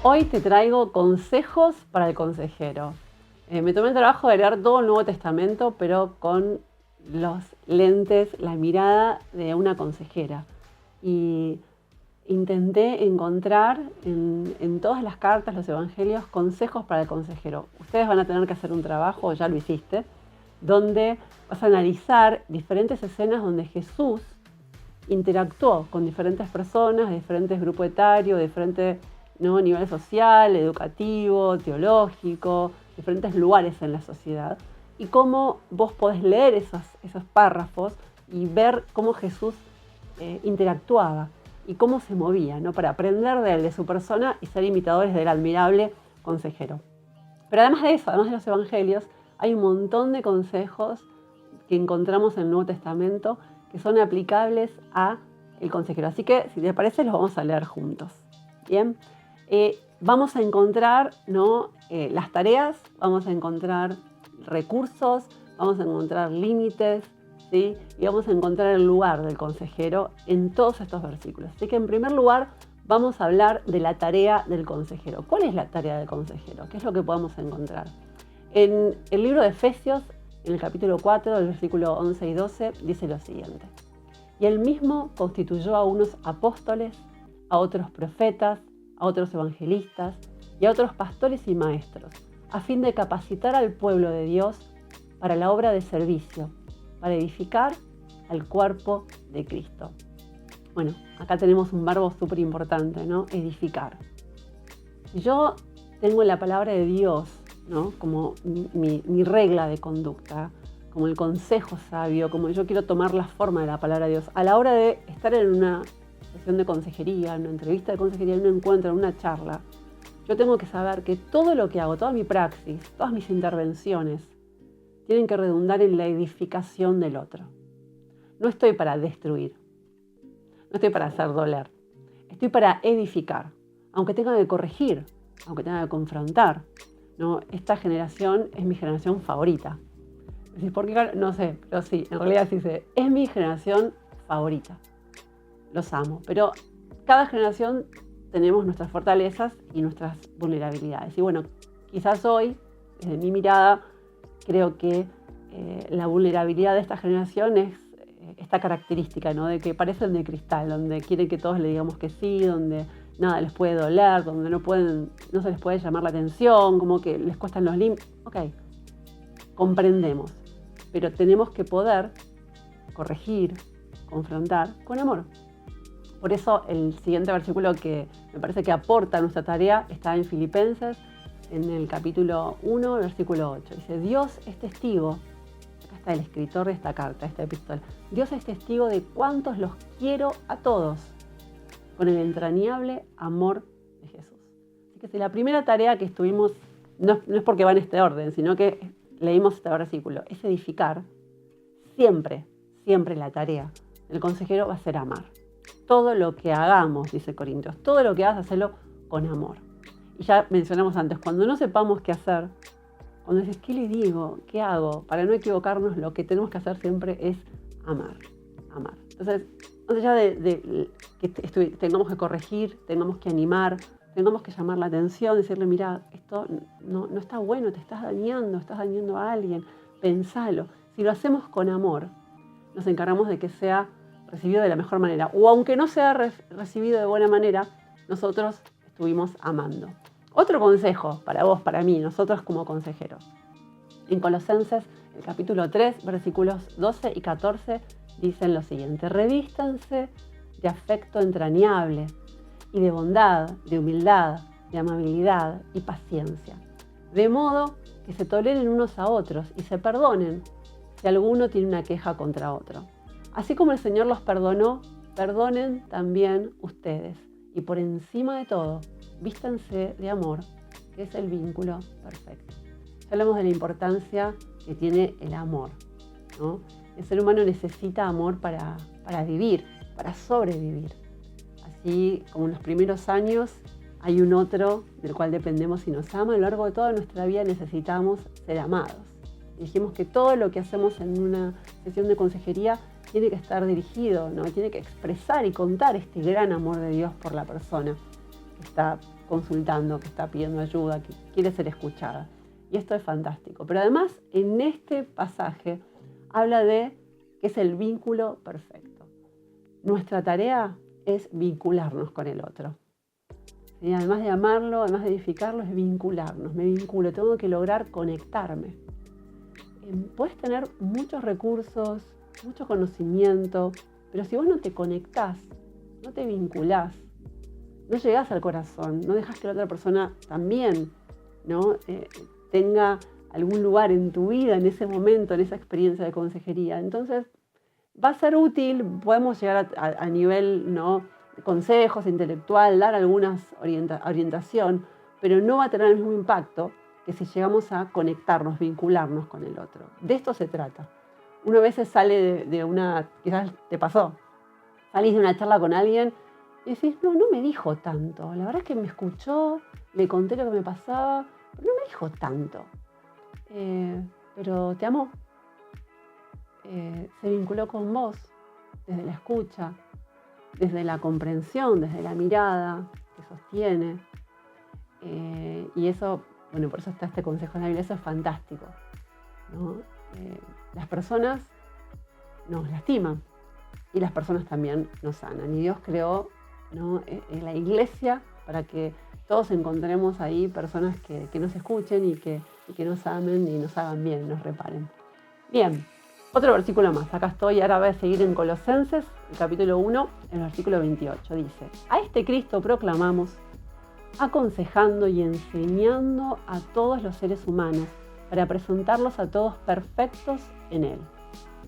Hoy te traigo consejos para el consejero. Me tomé el trabajo de leer todo el Nuevo Testamento, pero con los lentes, la mirada de una consejera. Y intenté encontrar en todas las cartas, los evangelios, consejos para el consejero. Ustedes van a tener que hacer un trabajo, ya lo hiciste, donde vas a analizar diferentes escenas donde Jesús interactuó con diferentes personas, diferentes grupos etarios, diferentes nivel social, educativo, teológico, diferentes lugares en la sociedad, y cómo vos podés leer esos párrafos y ver cómo Jesús interactuaba y cómo se movía, ¿no? Para aprender de él, de su persona, y ser imitadores del admirable consejero. Pero además de eso, además de los evangelios, hay un montón de consejos que encontramos en el Nuevo Testamento que son aplicables a el consejero. Así que, si te parece, los vamos a leer juntos. Bien. Vamos a encontrar las tareas, vamos a encontrar recursos, vamos a encontrar límites, ¿sí? Y vamos a encontrar el lugar del consejero en todos estos versículos. Así que en primer lugar vamos a hablar de la tarea del consejero. ¿Cuál es la tarea del consejero? ¿Qué es lo que podemos encontrar? En el libro de Efesios, en el capítulo 4, del versículo 11 y 12, dice lo siguiente: y él mismo constituyó a unos apóstoles, a otros profetas, a otros evangelistas y a otros pastores y maestros, a fin de capacitar al pueblo de Dios para la obra de servicio, para edificar al cuerpo de Cristo. Bueno, acá tenemos un verbo súper importante, ¿no? Edificar. Si yo tengo la palabra de Dios, ¿no? Como mi regla de conducta, como el consejo sabio, como yo quiero tomar la forma de la palabra de Dios, a la hora de estar en una sesión de consejería, en una entrevista de consejería, en un encuentro, en una charla, yo tengo que saber que todo lo que hago, toda mi praxis, todas mis intervenciones, tienen que redundar en la edificación del otro. No estoy para destruir, no estoy para hacer doler, estoy para edificar, aunque tenga que corregir, aunque tenga que confrontar, ¿no? Esta generación es mi generación favorita. ¿Por qué? No sé, pero sí, en realidad sí sé, es mi generación favorita. Los amo, pero cada generación tenemos nuestras fortalezas y nuestras vulnerabilidades. Y bueno, quizás hoy, desde mi mirada, creo que la vulnerabilidad de esta generación es esta característica, ¿no? De que parecen de cristal, donde quieren que todos le digamos que sí, donde nada les puede doler, donde no se les puede llamar la atención, como que les cuestan los límites. Ok, comprendemos, pero tenemos que poder corregir, confrontar con amor. Por eso el siguiente versículo que me parece que aporta a nuestra tarea está en Filipenses, en el capítulo 1, versículo 8. Dice: Dios es testigo, acá está el escritor de esta carta, esta epístola, Dios es testigo de cuántos los quiero a todos, con el entrañable amor de Jesús. Así que si la primera tarea que estuvimos, no es porque va en este orden, sino que leímos este versículo, es edificar, siempre la tarea del consejero va a ser amar. Todo lo que hagamos, dice Corintios, todo lo que hagas, hacerlo con amor. Y ya mencionamos antes, cuando no sepamos qué hacer, cuando dices, ¿qué le digo? ¿Qué hago? Para no equivocarnos, lo que tenemos que hacer siempre es amar. Entonces, más allá de que tengamos que corregir, tengamos que animar, tengamos que llamar la atención, decirle, mira, esto no está bueno, te estás dañando a alguien, pensalo. Si lo hacemos con amor, nos encargamos de que sea recibido de la mejor manera. O aunque no sea recibido de buena manera, nosotros estuvimos amando. Otro consejo para vos, para mí, nosotros como consejeros. En Colosenses, el capítulo 3, versículos 12 y 14, dicen lo siguiente: revístanse de afecto entrañable y de bondad, de humildad, de amabilidad y paciencia, de modo que se toleren unos a otros y se perdonen si alguno tiene una queja contra otro. Así como el Señor los perdonó, perdonen también ustedes. Y por encima de todo, vístanse de amor, que es el vínculo perfecto. Ya hablamos de la importancia que tiene el amor, ¿no? El ser humano necesita amor para vivir, para sobrevivir. Así como en los primeros años hay un otro del cual dependemos y nos ama, a lo largo de toda nuestra vida necesitamos ser amados. Y dijimos que todo lo que hacemos en una sesión de consejería tiene que estar dirigido, ¿no? Tiene que expresar y contar este gran amor de Dios por la persona que está consultando, que está pidiendo ayuda, que quiere ser escuchada. Y esto es fantástico. Pero además, en este pasaje habla de que es el vínculo perfecto. Nuestra tarea es vincularnos con el otro. ¿Sí? Además de amarlo, además de edificarlo, es vincularnos. Me vinculo, tengo que lograr conectarme. Puedes tener muchos recursos, mucho conocimiento, pero si vos no te conectás, no te vinculás, no llegás al corazón, no dejás que la otra persona también, ¿no? Tenga algún lugar en tu vida, en ese momento, en esa experiencia de consejería. Entonces, va a ser útil, podemos llegar a nivel, ¿no?, de consejos, intelectual, dar algunas orientación, pero no va a tener el mismo impacto que si llegamos a conectarnos, vincularnos con el otro. De esto se trata. Uno a veces sale de una, quizás te pasó, salís de una charla con alguien y decís, no me dijo tanto. La verdad es que me escuchó, le conté lo que me pasaba, pero no me dijo tanto. Pero te amó. Se vinculó con vos desde la escucha, desde la comprensión, desde la mirada que sostiene. Y eso, bueno, por eso está este consejo en la Biblia, eso es fantástico, ¿no? Las personas nos lastiman y las personas también nos sanan. Y Dios creó, ¿no?, en la iglesia para que todos encontremos ahí personas que nos escuchen y que nos amen y nos hagan bien, nos reparen. Bien, otro versículo más. Acá estoy, ahora voy a seguir en Colosenses, el capítulo 1, el versículo 28. Dice, a este Cristo proclamamos, aconsejando y enseñando a todos los seres humanos para presentarlos a todos perfectos en Él.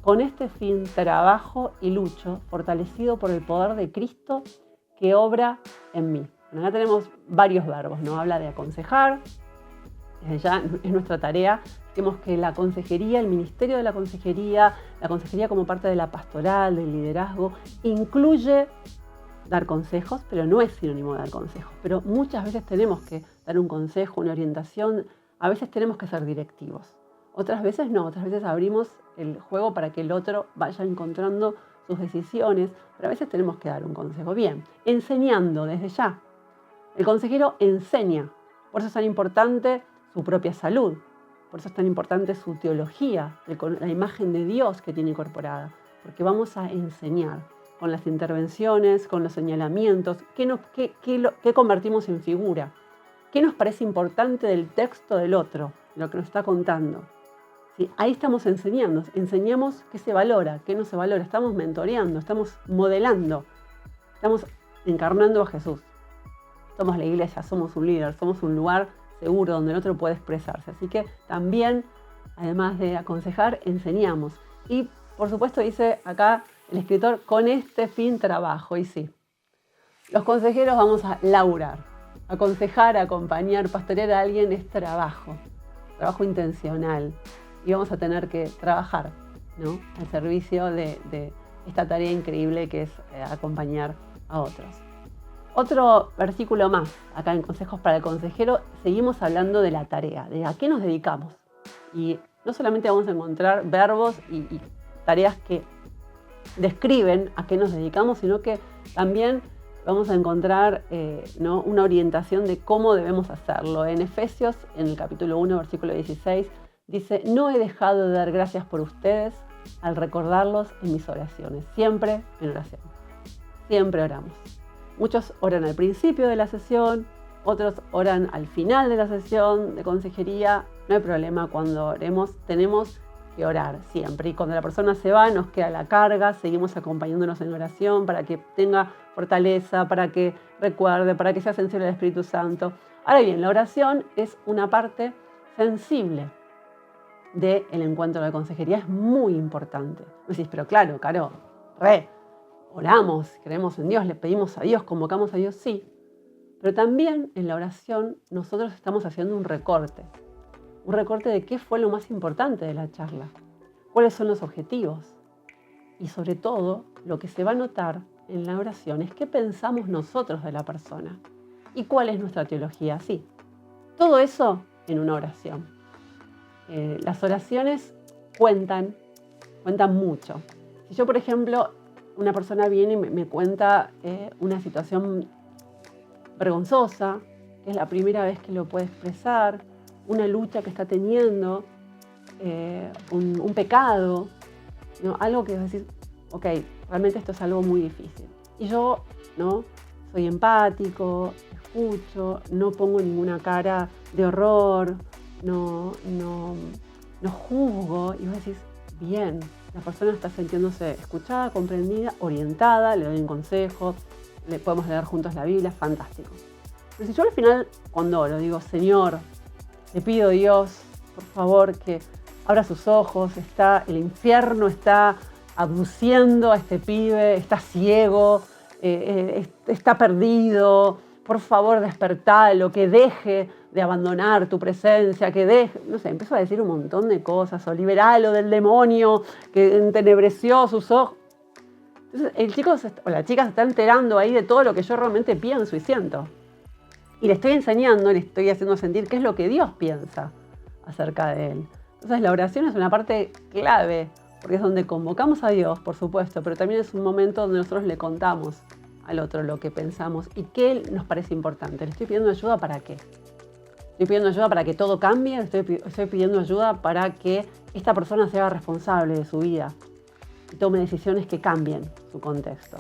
Con este fin trabajo y lucho, fortalecido por el poder de Cristo que obra en mí. Bueno, acá tenemos varios verbos, ¿no? Habla de aconsejar, desde ya es nuestra tarea. Decimos que la consejería, el ministerio de la consejería como parte de la pastoral, del liderazgo, incluye dar consejos, pero no es sinónimo de dar consejos. Pero muchas veces tenemos que dar un consejo, una orientación, a veces tenemos que ser directivos. Otras veces no, otras veces abrimos el juego para que el otro vaya encontrando sus decisiones, pero a veces tenemos que dar un consejo. Bien, enseñando desde ya. El consejero enseña, por eso es tan importante su propia salud, por eso es tan importante su teología, la imagen de Dios que tiene incorporada, porque vamos a enseñar con las intervenciones, con los señalamientos, qué convertimos en figura, qué nos parece importante del texto del otro, lo que nos está contando. ¿Sí? Ahí estamos enseñando, enseñamos qué se valora, qué no se valora, estamos mentoreando, estamos modelando, estamos encarnando a Jesús. Somos la iglesia, somos un líder, somos un lugar seguro donde el otro puede expresarse. Así que también, además de aconsejar, enseñamos. Y por supuesto dice acá el escritor, con este fin trabajo. Y sí, los consejeros vamos a laburar. Aconsejar, acompañar, pastorear a alguien es trabajo intencional. Y vamos a tener que trabajar, ¿no?, al servicio de esta tarea increíble que es acompañar a otros. Otro versículo más, acá en Consejos para el Consejero, seguimos hablando de la tarea, de a qué nos dedicamos. Y no solamente vamos a encontrar verbos y tareas que describen a qué nos dedicamos, sino que también vamos a encontrar ¿no?, una orientación de cómo debemos hacerlo. En Efesios, en el capítulo 1, versículo 16, dice, no he dejado de dar gracias por ustedes al recordarlos en mis oraciones. Siempre en oración. Siempre oramos. Muchos oran al principio de la sesión, otros oran al final de la sesión de consejería. No hay problema, cuando oremos tenemos que orar siempre. Y cuando la persona se va, nos queda la carga, seguimos acompañándonos en oración para que tenga fortaleza, para que recuerde, para que sea sensible al Espíritu Santo. Ahora bien, la oración es una parte sensible del encuentro de consejería, es muy importante. Me decís, pero claro, Caro, oramos, creemos en Dios, le pedimos a Dios, convocamos a Dios, sí. Pero también en la oración nosotros estamos haciendo un recorte de qué fue lo más importante de la charla, cuáles son los objetivos. Y sobre todo, lo que se va a notar en la oración es qué pensamos nosotros de la persona y cuál es nuestra teología. Sí, todo eso en una oración. Las oraciones cuentan mucho. Si yo, por ejemplo, una persona viene y me cuenta una situación vergonzosa que es la primera vez que lo puede expresar, una lucha que está teniendo, un pecado, ¿no? Algo que vas a decir, ok, realmente esto es algo muy difícil. Y yo, ¿no? Soy empático, escucho, no pongo ninguna cara de horror, no juzgo, y vos decís, bien, la persona está sintiéndose escuchada, comprendida, orientada, le doy un consejo, le podemos leer juntos la Biblia, fantástico. Pero si yo al final, cuando oro, digo, Señor, te pido, Dios, por favor, que abra sus ojos, el infierno está abduciendo a este pibe, está ciego, está perdido, por favor despertalo, que deje de abandonar tu presencia, que deje, no sé, empezó a decir un montón de cosas, o liberalo del demonio que entenebreció sus ojos. Entonces el chico o la chica se está enterando ahí de todo lo que yo realmente pienso y siento. Y le estoy enseñando, le estoy haciendo sentir qué es lo que Dios piensa acerca de él. Entonces la oración es una parte clave, porque es donde convocamos a Dios, por supuesto, pero también es un momento donde nosotros le contamos al otro lo que pensamos y qué nos parece importante. Le estoy pidiendo ayuda para qué. Estoy pidiendo ayuda para que todo cambie, estoy pidiendo ayuda para que esta persona sea responsable de su vida y tome decisiones que cambien su contexto,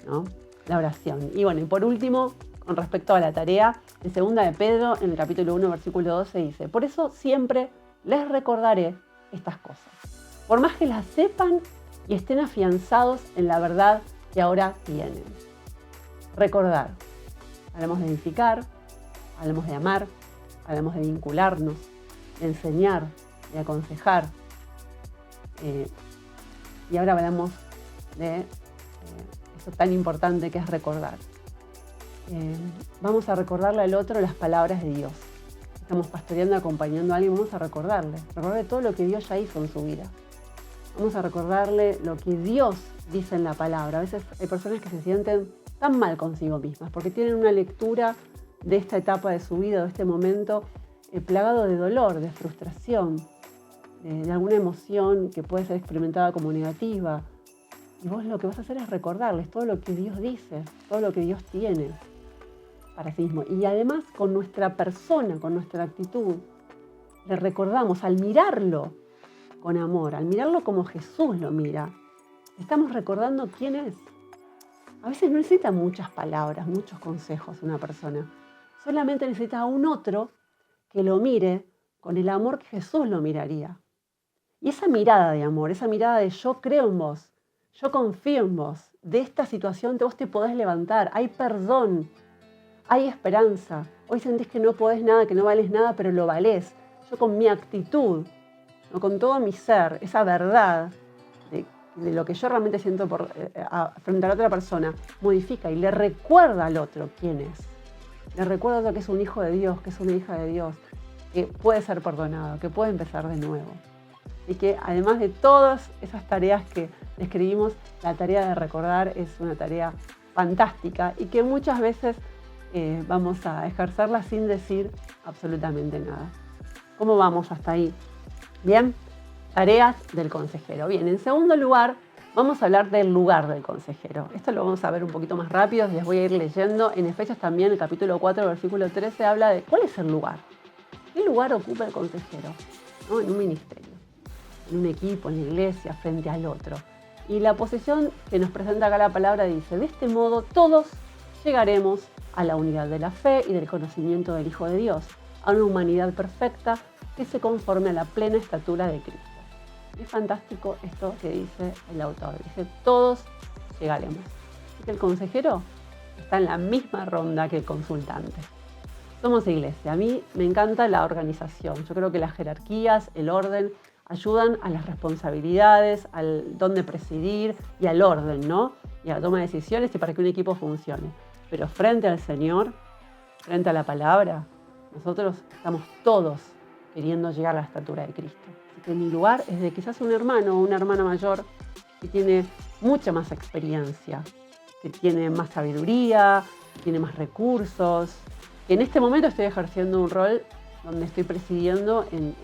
¿no? La oración. Y bueno, y por último, con respecto a la tarea, en 2 de Pedro, en el capítulo 1, versículo 12, dice, por eso siempre les recordaré estas cosas, por más que las sepan y estén afianzados en la verdad que ahora tienen. Recordar. Hablamos de edificar, hablamos de amar, hablamos de vincularnos, de enseñar, de aconsejar. Y ahora hablamos de eso tan importante que es recordar. Vamos a recordarle al otro las palabras de Dios. Estamos pastoreando, acompañando a alguien, vamos a recordarle todo lo que Dios ya hizo en su vida. Vamos a recordarle lo que Dios dice en la palabra. A veces hay personas que se sienten tan mal consigo mismas porque tienen una lectura de esta etapa de su vida, de este momento plagado de dolor, de frustración, de alguna emoción que puede ser experimentada como negativa. Y vos lo que vas a hacer es recordarles todo lo que Dios dice, todo lo que Dios tiene para sí mismo. Y además con nuestra persona, con nuestra actitud, le recordamos al mirarlo con amor, al mirarlo como Jesús lo mira, estamos recordando quién es. A veces no necesita muchas palabras, muchos consejos una persona. Solamente necesita a un otro que lo mire con el amor que Jesús lo miraría. Y esa mirada de amor, esa mirada de yo creo en vos, yo confío en vos, de esta situación vos te podés levantar, hay perdón, hay esperanza. Hoy sentís que no podés nada, que no vales nada, pero lo valés. Yo con mi actitud, ¿no? Con todo mi ser, esa verdad de lo que yo realmente siento frente a la otra persona, modifica y le recuerda al otro quién es. Le recuerda al otro que es un hijo de Dios, que es una hija de Dios, que puede ser perdonado, que puede empezar de nuevo. Y que además de todas esas tareas que describimos, la tarea de recordar es una tarea fantástica y que muchas veces vamos a ejercerla sin decir absolutamente nada. ¿Cómo vamos hasta ahí? Bien, tareas del consejero. Bien, en segundo lugar, vamos a hablar del lugar del consejero. Esto lo vamos a ver un poquito más rápido, les voy a ir leyendo. En Efesios también, el capítulo 4, versículo 13, habla de cuál es el lugar. ¿Qué lugar ocupa el consejero? ¿No? En un ministerio, en un equipo, en la iglesia, frente al otro. Y la posición que nos presenta acá la palabra dice, de este modo todos llegaremos a la unidad de la fe y del conocimiento del Hijo de Dios, a una humanidad perfecta que se conforme a la plena estatura de Cristo. Es fantástico esto que dice el autor. Dice, todos llegaremos. Así que el consejero está en la misma ronda que el consultante. Somos iglesia. A mí me encanta la organización. Yo creo que las jerarquías, el orden, ayudan a las responsabilidades, al dónde presidir y al orden, ¿no? Y a la toma de decisiones y para que un equipo funcione. Pero frente al Señor, frente a la palabra, nosotros estamos todos queriendo llegar a la estatura de Cristo. Así que mi lugar es de quizás un hermano o una hermana mayor que tiene mucha más experiencia, que tiene más sabiduría, que tiene más recursos, que en este momento estoy ejerciendo un rol donde estoy presidiendo en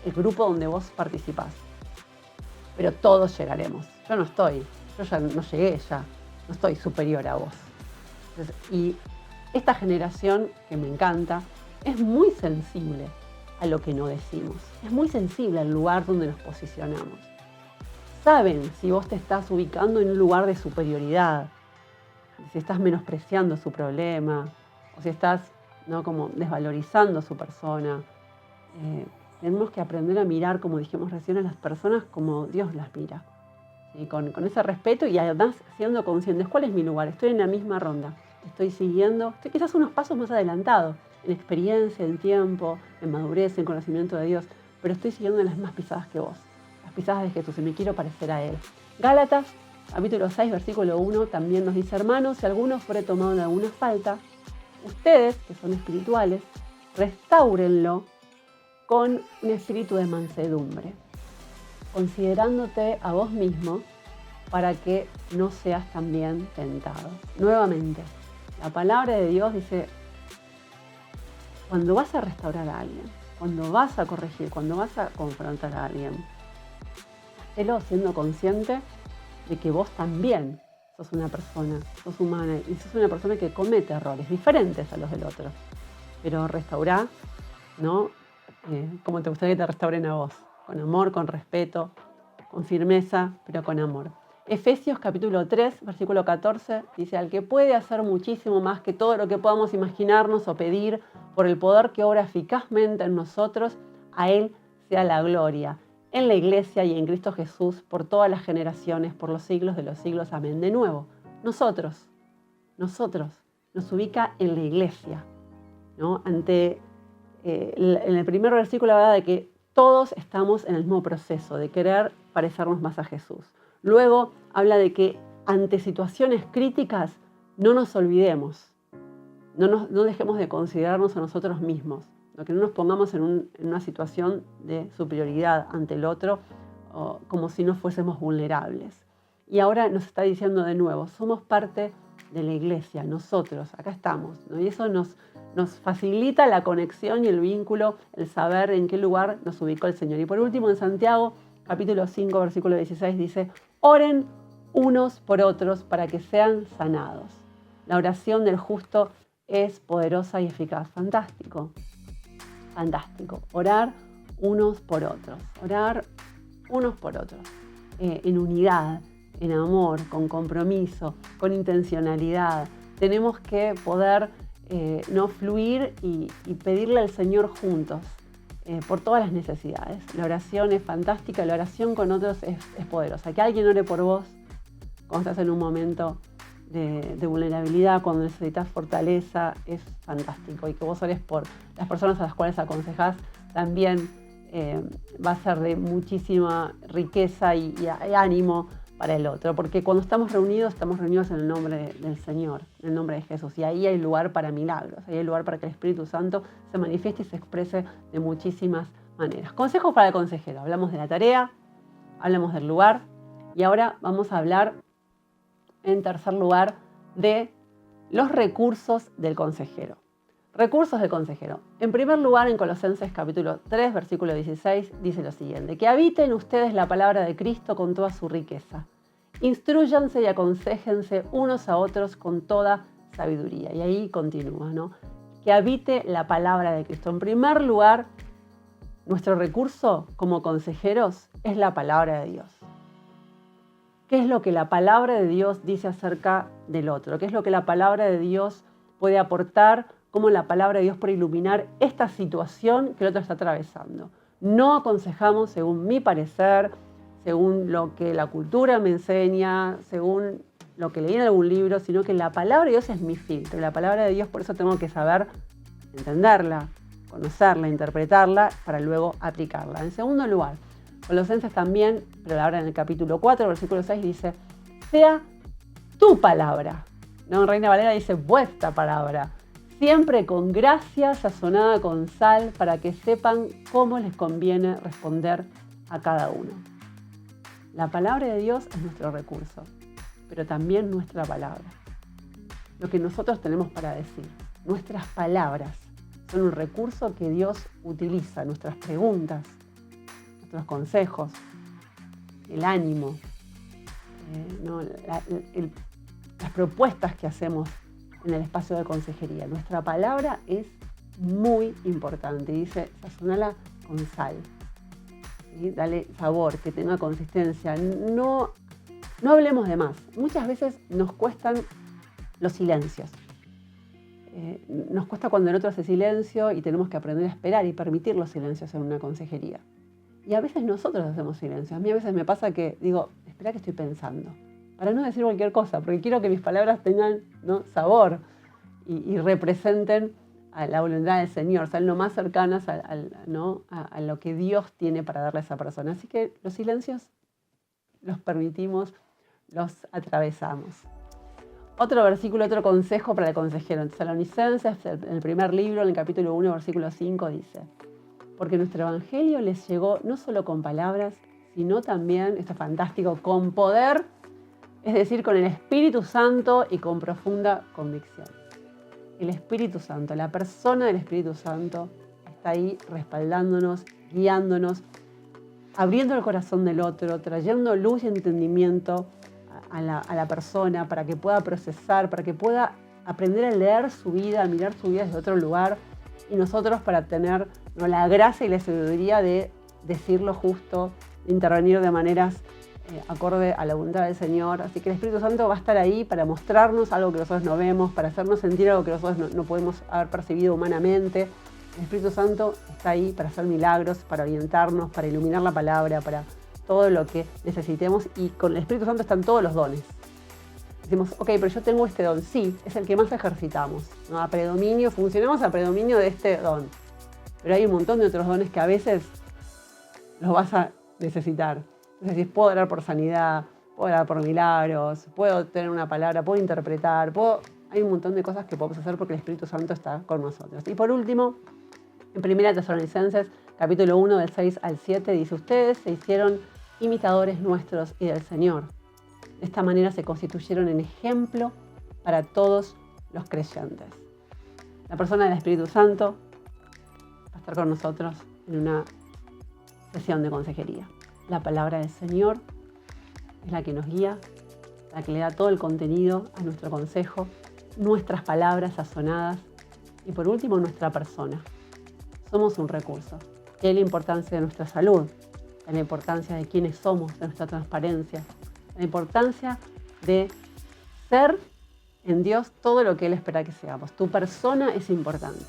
el grupo donde vos participás. Pero todos llegaremos. Yo ya no llegué, no estoy superior a vos. Entonces, y Esta generación, que me encanta, es muy sensible a lo que no decimos. Es muy sensible al lugar donde nos posicionamos. Saben si vos te estás ubicando en un lugar de superioridad, si estás menospreciando su problema, o si estás, ¿no?, como desvalorizando su persona. Tenemos que aprender a mirar, como dijimos recién, a las personas como Dios las mira. ¿Sí? Con ese respeto y además siendo conscientes, ¿cuál es mi lugar? Estoy en la misma ronda, estoy siguiendo, estoy quizás unos pasos más adelantados, en experiencia, en tiempo, en madurez, en conocimiento de Dios, pero estoy siguiendo las mismas pisadas que vos, las pisadas de Jesús, y me quiero parecer a Él. Gálatas, capítulo 6, versículo 1, también nos dice: hermanos, si alguno fuere tomado en alguna falta, ustedes, que son espirituales, restáurenlo con un espíritu de mansedumbre, considerándote a vos mismo para que no seas también tentado. Nuevamente, la palabra de Dios dice: cuando vas a restaurar a alguien, cuando vas a corregir, cuando vas a confrontar a alguien, hacelo siendo consciente de que vos también sos una persona, sos humana y sos una persona que comete errores diferentes a los del otro. Pero restaurá, ¿no? Como te gustaría que te restauren a vos, con amor, con respeto, con firmeza, pero con amor. Efesios capítulo 3, versículo 14, dice: al que puede hacer muchísimo más que todo lo que podamos imaginarnos o pedir, por el poder que obra eficazmente en nosotros, a Él sea la gloria, en la Iglesia y en Cristo Jesús, por todas las generaciones, por los siglos de los siglos. Amén. De nuevo, nosotros, nos ubica en la Iglesia, ¿no? En el primer versículo habla de que todos estamos en el mismo proceso de querer parecernos más a Jesús. Luego habla de que ante situaciones críticas no nos olvidemos, no dejemos de considerarnos a nosotros mismos, que no nos pongamos en una situación de superioridad ante el otro, como si no fuésemos vulnerables. Y ahora nos está diciendo de nuevo: somos parte de la Iglesia, nosotros, acá estamos, ¿no? Y eso nos facilita la conexión y el vínculo, el saber en qué lugar nos ubicó el Señor. Y por último, en Santiago, capítulo 5, versículo 16, dice: oren unos por otros para que sean sanados. La oración del justo es poderosa y eficaz. Fantástico, fantástico. Orar unos por otros, en unidad, en amor, con compromiso, con intencionalidad. Tenemos que poder no fluir y pedirle al Señor juntos por todas las necesidades. La oración es fantástica, la oración con otros es poderosa. Que alguien ore por vos cuando estás en un momento de vulnerabilidad, cuando necesitas fortaleza, es fantástico. Y que vos ores por las personas a las cuales aconsejás también va a ser de muchísima riqueza y ánimo para el otro, porque cuando estamos reunidos en el nombre del Señor, en el nombre de Jesús, y ahí hay lugar para milagros, ahí hay lugar para que el Espíritu Santo se manifieste y se exprese de muchísimas maneras. Consejos para el consejero: hablamos de la tarea, hablamos del lugar, y ahora vamos a hablar, en tercer lugar, de los recursos del consejero. Recursos del consejero. En primer lugar, en Colosenses capítulo 3, versículo 16, dice lo siguiente: que habiten ustedes la palabra de Cristo con toda su riqueza. Instrúyanse y aconséjense unos a otros con toda sabiduría. Y ahí continúa, ¿no? Que habite la palabra de Cristo. En primer lugar, nuestro recurso como consejeros es la palabra de Dios. ¿Qué es lo que la palabra de Dios dice acerca del otro? ¿Qué es lo que la palabra de Dios puede aportar? ¿Cómo la palabra de Dios puede iluminar esta situación que el otro está atravesando? No aconsejamos según mi parecer, según lo que la cultura me enseña, según lo que leí en algún libro, sino que la palabra de Dios es mi filtro. La palabra de Dios, por eso tengo que saber entenderla, conocerla, interpretarla, para luego aplicarla. En segundo lugar, Colosenses también, pero ahora en el capítulo 4, versículo 6, dice: sea tu palabra. ¿No? En Reina Valera dice: vuestra palabra. Siempre con gracia, sazonada con sal, para que sepan cómo les conviene responder a cada uno. La palabra de Dios es nuestro recurso, pero también nuestra palabra. Lo que nosotros tenemos para decir, nuestras palabras, son un recurso que Dios utiliza. Nuestras preguntas, nuestros consejos, el ánimo, las propuestas que hacemos en el espacio de consejería. Nuestra palabra es muy importante. Dice, sazonala con sal. ¿Sí? Dale sabor, que tenga consistencia. No hablemos de más. Muchas veces nos cuestan los silencios. Nos cuesta cuando el otro hace silencio y tenemos que aprender a esperar y permitir los silencios en una consejería. Y a veces nosotros hacemos silencio. A mí a veces me pasa que digo, espera que estoy pensando, para no decir cualquier cosa, porque quiero que mis palabras tengan, ¿no?, sabor y representen a la voluntad del Señor, sean lo más cercanas a lo que Dios tiene para darle a esa persona. Así que los silencios los permitimos, los atravesamos. Otro versículo, otro consejo para el consejero. En Tesalonicenses, en el primer libro, en el capítulo 1, versículo 5, dice: porque nuestro evangelio les llegó no solo con palabras, sino también, esto es fantástico, con poder, es decir, con el Espíritu Santo y con profunda convicción. El Espíritu Santo, la persona del Espíritu Santo está ahí respaldándonos, guiándonos, abriendo el corazón del otro, trayendo luz y entendimiento a la persona para que pueda procesar, para que pueda aprender a leer su vida, a mirar su vida desde otro lugar, y nosotros para tener, ¿no?, la gracia y la sabiduría de decir lo justo, de intervenir de maneras acorde a la voluntad del Señor. Así que el Espíritu Santo va a estar ahí para mostrarnos algo que nosotros no vemos, para hacernos sentir algo que nosotros no podemos haber percibido humanamente. El Espíritu Santo está ahí para hacer milagros, para orientarnos, para iluminar la palabra, para todo lo que necesitemos, y con el Espíritu Santo están todos los dones. Decimos, ok, pero yo tengo este don. Sí, es el que más ejercitamos, ¿no? A predominio, funcionamos a predominio de este don. Pero hay un montón de otros dones que a veces los vas a necesitar. Es decir, puedo orar por sanidad, puedo orar por milagros, puedo tener una palabra, puedo interpretar, hay un montón de cosas que podemos hacer porque el Espíritu Santo está con nosotros. Y por último, en 1 Tesalonicenses, capítulo 1, del 6 al 7, dice: ustedes se hicieron imitadores nuestros y del Señor. De esta manera se constituyeron en ejemplo para todos los creyentes. La persona del Espíritu Santo va a estar con nosotros en una sesión de consejería. La palabra del Señor es la que nos guía, la que le da todo el contenido a nuestro consejo, nuestras palabras sazonadas y por último nuestra persona. Somos un recurso. Y hay la importancia de nuestra salud, la importancia de quiénes somos, de nuestra transparencia, la importancia de ser en Dios todo lo que Él espera que seamos. Tu persona es importante.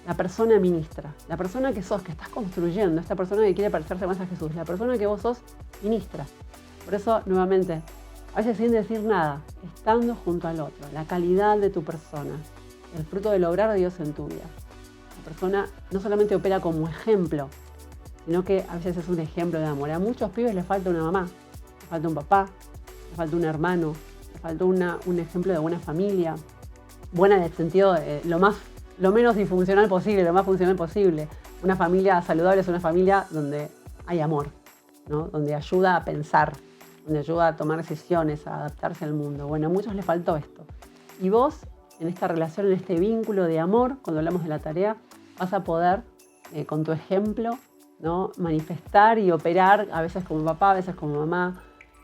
La persona ministra, la persona que sos, que estás construyendo, esta persona que quiere parecerse más a Jesús, la persona que vos sos, ministra. Por eso, nuevamente, a veces sin decir nada, estando junto al otro, la calidad de tu persona, el fruto del obrar de Dios en tu vida. La persona no solamente opera como ejemplo, sino que a veces es un ejemplo de amor. A muchos pibes les falta una mamá, les falta un papá, les falta un hermano, les falta un ejemplo de buena familia, buena en el sentido de lo menos disfuncional posible, lo más funcional posible. Una familia saludable es una familia donde hay amor, ¿no? Donde ayuda a pensar, donde ayuda a tomar decisiones, a adaptarse al mundo. Bueno, a muchos les faltó esto. Y vos, en esta relación, en este vínculo de amor, cuando hablamos de la tarea, vas a poder, con tu ejemplo, ¿no?, manifestar y operar, a veces como papá, a veces como mamá,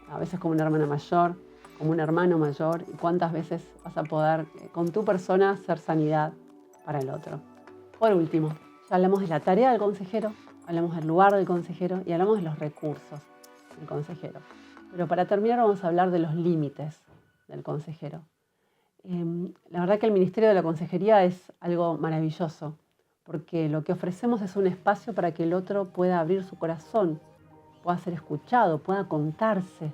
a veces como una hermana mayor, como un hermano mayor. Y cuántas veces vas a poder, con tu persona, ser sanidad para el otro. Por último, ya hablamos de la tarea del consejero, hablamos del lugar del consejero y hablamos de los recursos del consejero. Pero para terminar vamos a hablar de los límites del consejero. La verdad que el ministerio de la consejería es algo maravilloso, porque lo que ofrecemos es un espacio para que el otro pueda abrir su corazón, pueda ser escuchado, pueda contarse,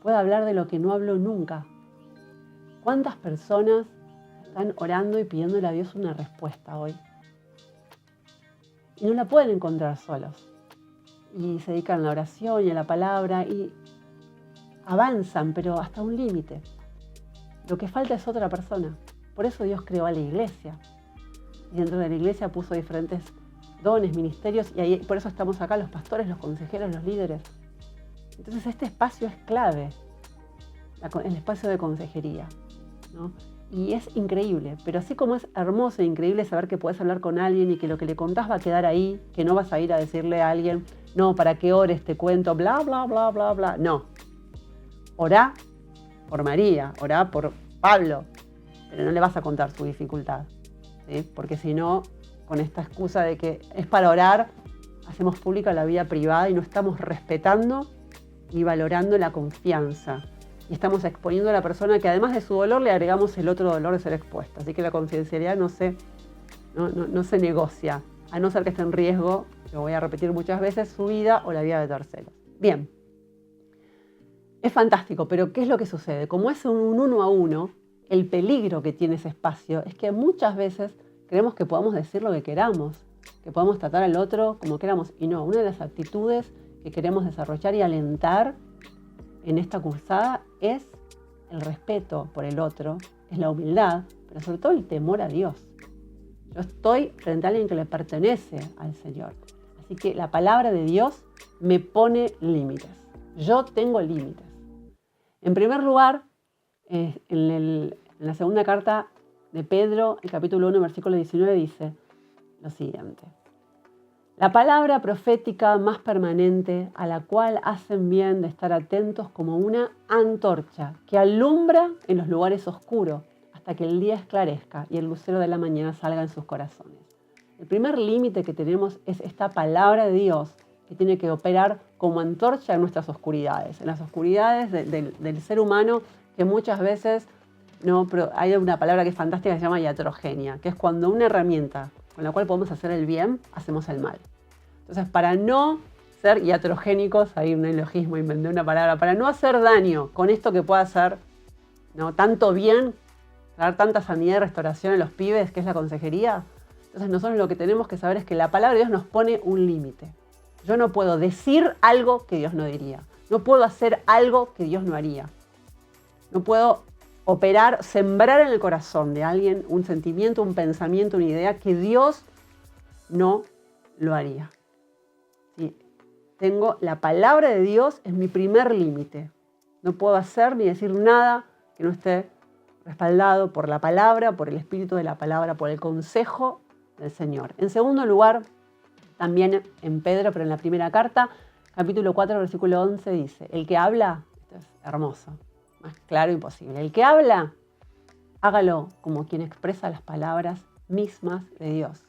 pueda hablar de lo que no habló nunca. ¿Cuántas personas están orando y pidiéndole a Dios una respuesta hoy? Y no la pueden encontrar solos. Y se dedican a la oración y a la palabra y avanzan, pero hasta un límite. Lo que falta es otra persona. Por eso Dios creó a la iglesia. Y dentro de la iglesia puso diferentes dones, ministerios, y ahí, por eso estamos acá los pastores, los consejeros, los líderes. Entonces este espacio es clave, el espacio de consejería, ¿no? Y es increíble, pero así como es hermoso e increíble saber que puedes hablar con alguien y que lo que le contás va a quedar ahí, que no vas a ir a decirle a alguien, no, para que ores, te cuento, bla, bla, bla, bla, bla. No. Orá por María, orá por Pablo, pero no le vas a contar tu dificultad, ¿sí? Porque si no, con esta excusa de que es para orar, hacemos pública la vida privada y no estamos respetando y valorando la confianza. Y estamos exponiendo a la persona que además de su dolor le agregamos el otro dolor de ser expuesta. Así que la confidencialidad no se negocia, a no ser que esté en riesgo, lo voy a repetir muchas veces, su vida o la vida de terceros. Bien, es fantástico, pero ¿qué es lo que sucede? Como es un 1 a 1, el peligro que tiene ese espacio es que muchas veces creemos que podamos decir lo que queramos, que podemos tratar al otro como queramos. Y no, una de las actitudes que queremos desarrollar y alentar en esta cursada es el respeto por el otro, es la humildad, pero sobre todo el temor a Dios. Yo estoy frente a alguien que le pertenece al Señor. Así que la palabra de Dios me pone límites. Yo tengo límites. En primer lugar, en la segunda carta de Pedro, el capítulo 1, versículo 19, dice lo siguiente. La palabra profética más permanente, a la cual hacen bien de estar atentos como una antorcha que alumbra en los lugares oscuros hasta que el día esclarezca y el lucero de la mañana salga en sus corazones. El primer límite que tenemos es esta palabra de Dios que tiene que operar como antorcha en nuestras oscuridades, en las oscuridades del ser humano que muchas veces pero hay una palabra que es fantástica que se llama iatrogenia, que es cuando una herramienta con la cual podemos hacer el bien, hacemos el mal. Entonces, para no ser iatrogénicos, hay un neologismo, inventé una palabra, para no hacer daño con esto que pueda hacer tanto bien, dar tanta sanidad y restauración a los pibes, que es la consejería. Entonces, nosotros lo que tenemos que saber es que la palabra de Dios nos pone un límite. Yo no puedo decir algo que Dios no diría. No puedo hacer algo que Dios no haría. No puedo operar, sembrar en el corazón de alguien un sentimiento, un pensamiento, una idea que Dios no lo haría. ¿Sí? Tengo la palabra de Dios, es mi primer límite. No puedo hacer ni decir nada que no esté respaldado por la palabra, por el espíritu de la palabra, por el consejo del Señor. En segundo lugar, también en Pedro, pero en la primera carta, capítulo 4, versículo 11, dice, el que habla, esto es hermoso, más claro imposible. El que habla, hágalo como quien expresa las palabras mismas de Dios.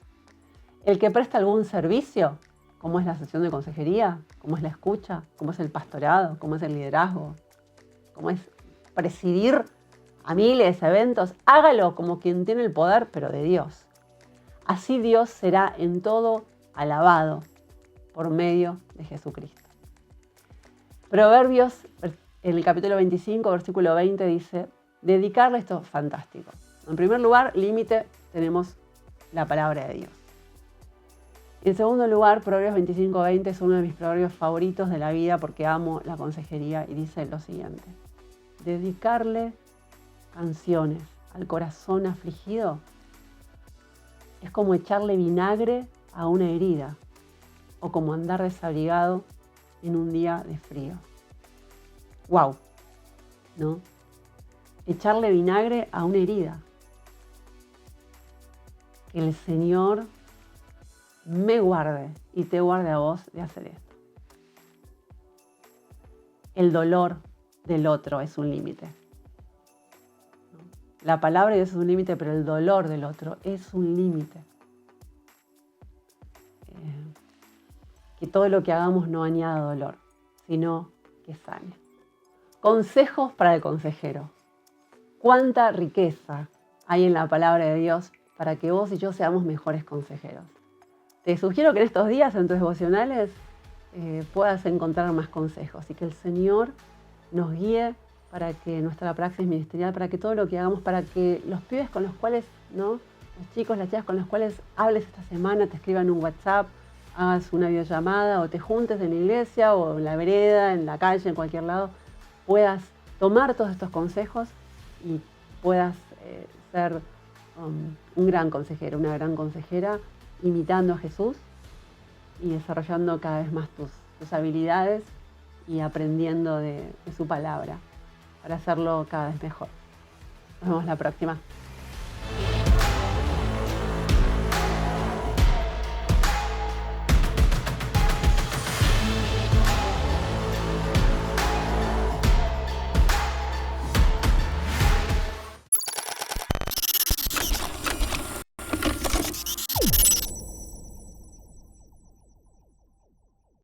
El que presta algún servicio, como es la sesión de consejería, como es la escucha, como es el pastorado, como es el liderazgo, como es presidir a miles de eventos, hágalo como quien tiene el poder, pero de Dios. Así Dios será en todo alabado por medio de Jesucristo. Proverbios, en el capítulo 25, versículo 20, dice, dedicarle esto fantástico. En primer lugar, límite, tenemos la palabra de Dios. En segundo lugar, Proverbios 25, 20 es uno de mis proverbios favoritos de la vida porque amo la consejería y dice lo siguiente. Dedicarle canciones al corazón afligido es como echarle vinagre a una herida o como andar desabrigado en un día de frío. ¡Wow! ¿No? Echarle vinagre a una herida. Que el Señor me guarde y te guarde a vos de hacer esto. El dolor del otro es un límite. La palabra de Dios es un límite, pero el dolor del otro es un límite. Que todo lo que hagamos no añada dolor, sino que sane. Consejos para el consejero. Cuánta riqueza hay en la palabra de Dios para que vos y yo seamos mejores consejeros. Te sugiero que en estos días, en tus devocionales, puedas encontrar más consejos y que el Señor nos guíe para que nuestra praxis ministerial, para que todo lo que hagamos, para que los pibes con los cuales, los chicos, las chicas con los cuales hables esta semana, te escriban un WhatsApp, hagas una videollamada o te juntes en la iglesia o en la vereda, en la calle, en cualquier lado, puedas tomar todos estos consejos y puedas ser un gran consejero, una gran consejera, imitando a Jesús y desarrollando cada vez más tus habilidades y aprendiendo de su palabra para hacerlo cada vez mejor. Nos vemos la próxima.